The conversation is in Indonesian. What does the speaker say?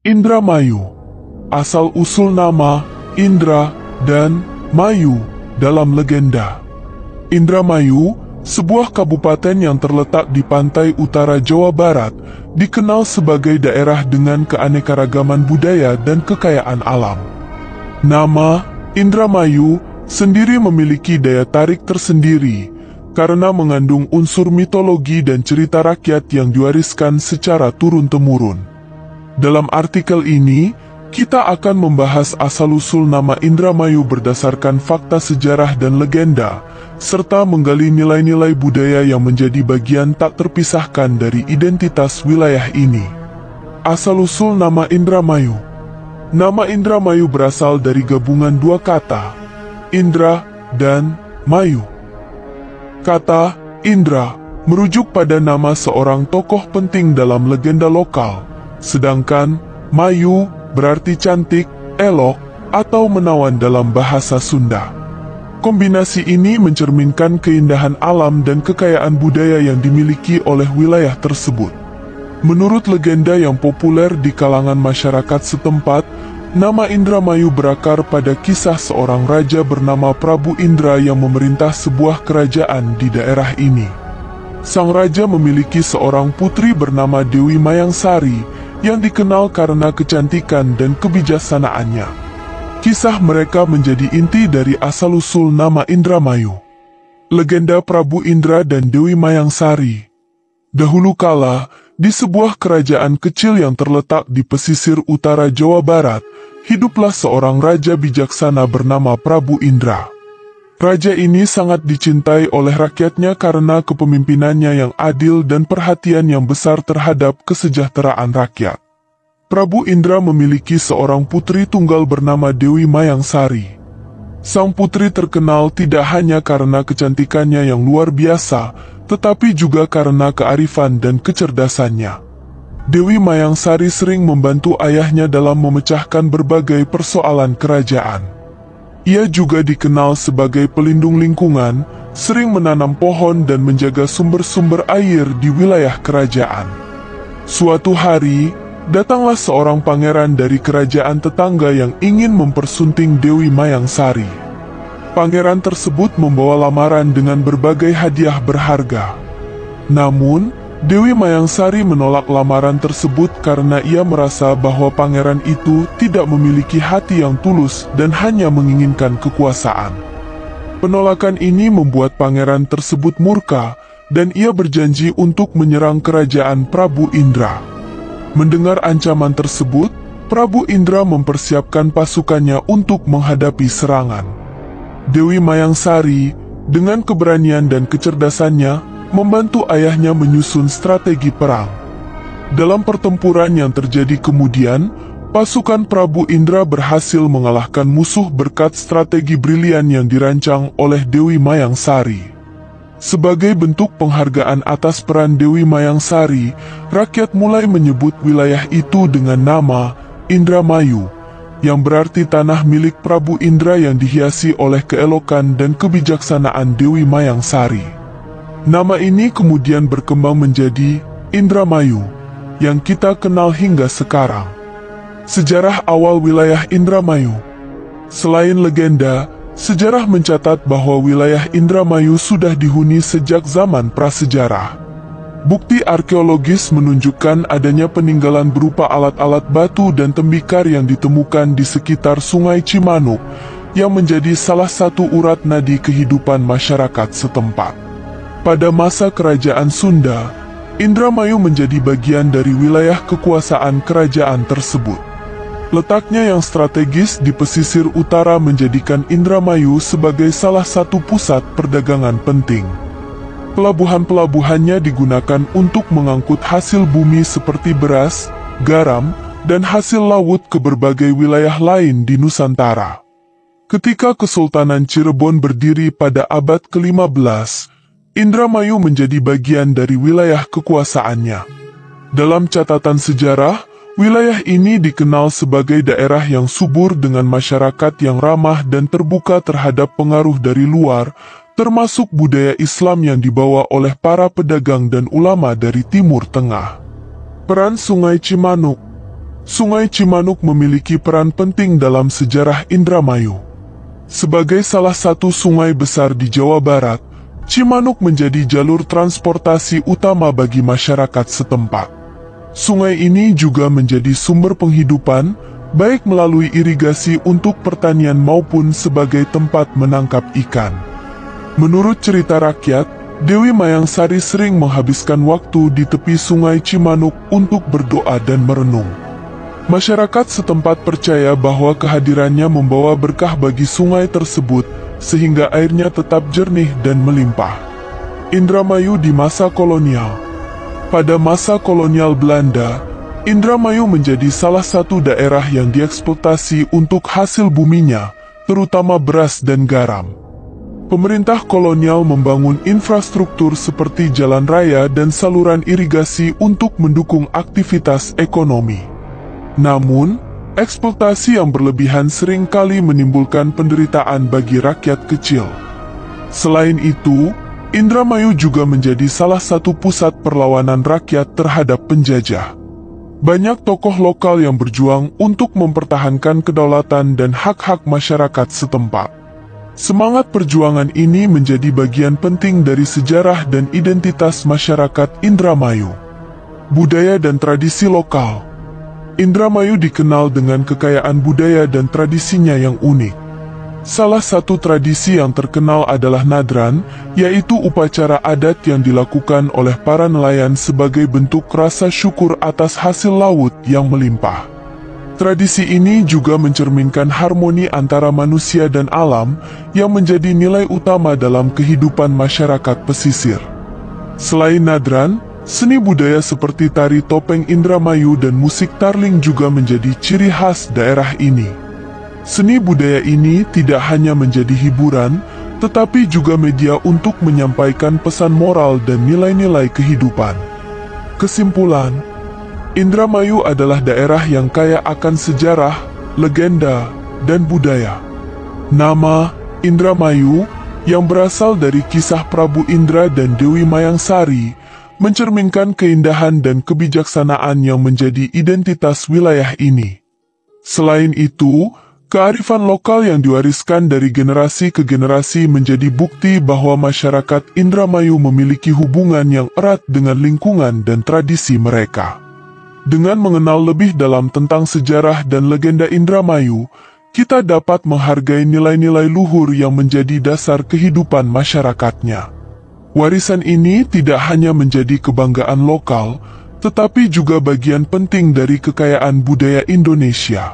Indramayu. Asal-usul nama Indra dan Mayu dalam legenda. Indramayu, sebuah kabupaten yang terletak di pantai utara Jawa Barat, dikenal sebagai daerah dengan keanekaragaman budaya dan kekayaan alam. Nama Indramayu sendiri memiliki daya tarik tersendiri karena mengandung unsur mitologi dan cerita rakyat yang diwariskan secara turun-temurun. Dalam artikel ini, kita akan membahas asal-usul nama Indramayu berdasarkan fakta sejarah dan legenda, serta menggali nilai-nilai budaya yang menjadi bagian tak terpisahkan dari identitas wilayah ini. Asal-usul nama Indramayu. Nama Indramayu berasal dari gabungan dua kata, Indra dan Mayu. Kata Indra merujuk pada nama seorang tokoh penting dalam legenda lokal, sedangkan Mayu berarti cantik, elok, atau menawan dalam bahasa Sunda. Kombinasi ini mencerminkan keindahan alam dan kekayaan budaya yang dimiliki oleh wilayah tersebut. Menurut legenda yang populer di kalangan masyarakat setempat, nama Indramayu berakar pada kisah seorang raja bernama Prabu Indra yang memerintah sebuah kerajaan di daerah ini. Sang raja memiliki seorang putri bernama Dewi Mayangsari yang dikenal karena kecantikan dan kebijaksanaannya. Kisah mereka menjadi inti dari asal-usul nama Indramayu. Legenda Prabu Indra dan Dewi Mayangsari. Dahulu kala, di sebuah kerajaan kecil yang terletak di pesisir utara Jawa Barat, hiduplah seorang raja bijaksana bernama Prabu Indra. Raja ini sangat dicintai oleh rakyatnya karena kepemimpinannya yang adil dan perhatian yang besar terhadap kesejahteraan rakyat. Prabu Indra memiliki seorang putri tunggal bernama Dewi Mayangsari. Sang putri terkenal tidak hanya karena kecantikannya yang luar biasa, tetapi juga karena kearifan dan kecerdasannya. Dewi Mayangsari sering membantu ayahnya dalam memecahkan berbagai persoalan kerajaan. Ia juga dikenal sebagai pelindung lingkungan, sering menanam pohon dan menjaga sumber-sumber air di wilayah kerajaan. Suatu hari, datanglah seorang pangeran dari kerajaan tetangga yang ingin mempersunting Dewi Mayangsari. Pangeran tersebut membawa lamaran dengan berbagai hadiah berharga. Namun, Dewi Mayangsari menolak lamaran tersebut karena ia merasa bahwa pangeran itu tidak memiliki hati yang tulus dan hanya menginginkan kekuasaan. Penolakan ini membuat pangeran tersebut murka, dan ia berjanji untuk menyerang kerajaan Prabu Indra. Mendengar ancaman tersebut, Prabu Indra mempersiapkan pasukannya untuk menghadapi serangan. Dewi Mayangsari, dengan keberanian dan kecerdasannya, membantu ayahnya menyusun strategi perang. Dalam pertempuran yang terjadi kemudian, pasukan Prabu Indra berhasil mengalahkan musuh berkat strategi brilian yang dirancang oleh Dewi Mayangsari. Sebagai bentuk penghargaan atas peran Dewi Mayangsari, rakyat mulai menyebut wilayah itu dengan nama Indramayu, yang berarti tanah milik Prabu Indra yang dihiasi oleh keelokan dan kebijaksanaan Dewi Mayangsari. Nama ini kemudian berkembang menjadi Indramayu, yang kita kenal hingga sekarang. Sejarah awal wilayah Indramayu. Selain legenda, sejarah mencatat bahwa wilayah Indramayu sudah dihuni sejak zaman prasejarah. Bukti arkeologis menunjukkan adanya peninggalan berupa alat-alat batu dan tembikar yang ditemukan di sekitar Sungai Cimanuk, yang menjadi salah satu urat nadi kehidupan masyarakat setempat. Pada masa kerajaan Sunda, Indramayu menjadi bagian dari wilayah kekuasaan kerajaan tersebut. Letaknya yang strategis di pesisir utara menjadikan Indramayu sebagai salah satu pusat perdagangan penting. Pelabuhan-pelabuhannya digunakan untuk mengangkut hasil bumi seperti beras, garam, dan hasil laut ke berbagai wilayah lain di Nusantara. Ketika Kesultanan Cirebon berdiri pada abad ke-15, Indramayu menjadi bagian dari wilayah kekuasaannya. Dalam catatan sejarah, wilayah ini dikenal sebagai daerah yang subur dengan masyarakat yang ramah dan terbuka terhadap pengaruh dari luar, termasuk budaya Islam yang dibawa oleh para pedagang dan ulama dari Timur Tengah. Peran Sungai Cimanuk. Sungai Cimanuk memiliki peran penting dalam sejarah Indramayu. Sebagai salah satu sungai besar di Jawa Barat, Cimanuk menjadi jalur transportasi utama bagi masyarakat setempat. Sungai ini juga menjadi sumber penghidupan, baik melalui irigasi untuk pertanian maupun sebagai tempat menangkap ikan. Menurut cerita rakyat, Dewi Mayangsari sering menghabiskan waktu di tepi sungai Cimanuk untuk berdoa dan merenung. Masyarakat setempat percaya bahwa kehadirannya membawa berkah bagi sungai tersebut, sehingga airnya tetap jernih dan melimpah. Indramayu di masa kolonial. Pada masa kolonial Belanda, Indramayu menjadi salah satu daerah yang dieksploitasi untuk hasil buminya, terutama beras dan garam. Pemerintah kolonial membangun infrastruktur seperti jalan raya dan saluran irigasi untuk mendukung aktivitas ekonomi. Namun, eksploitasi yang berlebihan seringkali menimbulkan penderitaan bagi rakyat kecil. Selain itu, Indramayu juga menjadi salah satu pusat perlawanan rakyat terhadap penjajah. Banyak tokoh lokal yang berjuang untuk mempertahankan kedaulatan dan hak-hak masyarakat setempat. Semangat perjuangan ini menjadi bagian penting dari sejarah dan identitas masyarakat Indramayu. Budaya dan tradisi lokal. Indramayu dikenal dengan kekayaan budaya dan tradisinya yang unik. Salah satu tradisi yang terkenal adalah Nadran, yaitu upacara adat yang dilakukan oleh para nelayan sebagai bentuk rasa syukur atas hasil laut yang melimpah. Tradisi ini juga mencerminkan harmoni antara manusia dan alam yang menjadi nilai utama dalam kehidupan masyarakat pesisir. Selain Nadran, seni budaya seperti tari topeng Indramayu dan musik tarling juga menjadi ciri khas daerah ini. Seni budaya ini tidak hanya menjadi hiburan, tetapi juga media untuk menyampaikan pesan moral dan nilai-nilai kehidupan. Kesimpulan, Indramayu adalah daerah yang kaya akan sejarah, legenda, dan budaya. Nama Indramayu, yang berasal dari kisah Prabu Indra dan Dewi Mayangsari, mencerminkan keindahan dan kebijaksanaan yang menjadi identitas wilayah ini. Selain itu, kearifan lokal yang diwariskan dari generasi ke generasi menjadi bukti bahwa masyarakat Indramayu memiliki hubungan yang erat dengan lingkungan dan tradisi mereka. Dengan mengenal lebih dalam tentang sejarah dan legenda Indramayu, kita dapat menghargai nilai-nilai luhur yang menjadi dasar kehidupan masyarakatnya. Warisan ini tidak hanya menjadi kebanggaan lokal, tetapi juga bagian penting dari kekayaan budaya Indonesia.